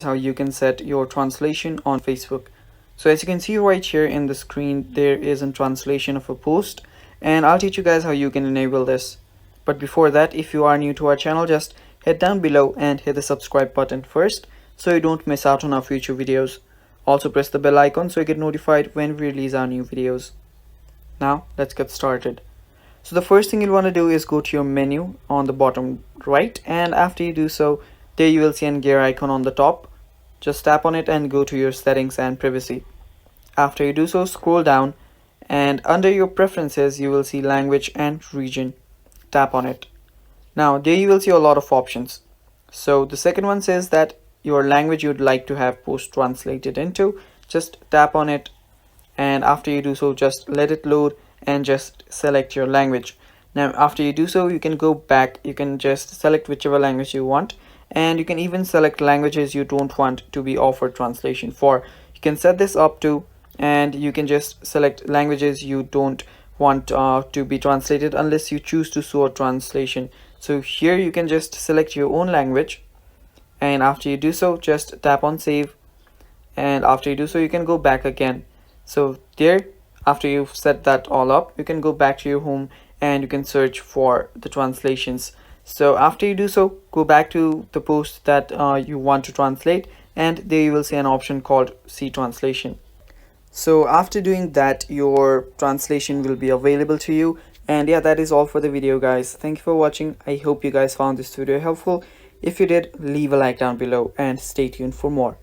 how you can set your translation on Facebook. So as you can see right here in the screen, there is a translation of a post, and I'll teach you guys how you can enable this. But before that, if you are new to our channel, just head down below and hit the subscribe button first so you don't miss out on our future videos. Also press the bell icon so you get notified when we release our new videos. Now let's get started. So the first thing you'll want to do is go to your menu on the bottom right, and after you do so, there you will see a gear icon on the top. Just tap on it and go to your settings and privacy. After you do so, scroll down, and under your preferences you will see language and region. Tap on it. Now there you will see a lot of options. So the second one says that your language you'd like to have post translated into. Just tap on it, and after you do so, just let it load and just select your language. Now after you do so, you can go back, you can just select whichever language you want, and you can even select languages you don't want to be offered translation for. You can set this up to, and you can just select languages you don't want to be translated unless you choose to show a translation. So here you can just select your own language, and after you do so, just tap on save, and after you do so, you can go back again. So there, after you've set that all up, you can go back to your home and you can search for the translations. So after you do so, go back to the post that you want to translate, and there you will see an option called see translation. So after doing that, your translation will be available to you. And yeah, that is all for the video, guys. Thank you for watching. I hope you guys found this video helpful. If you did, leave a like down below and stay tuned for more.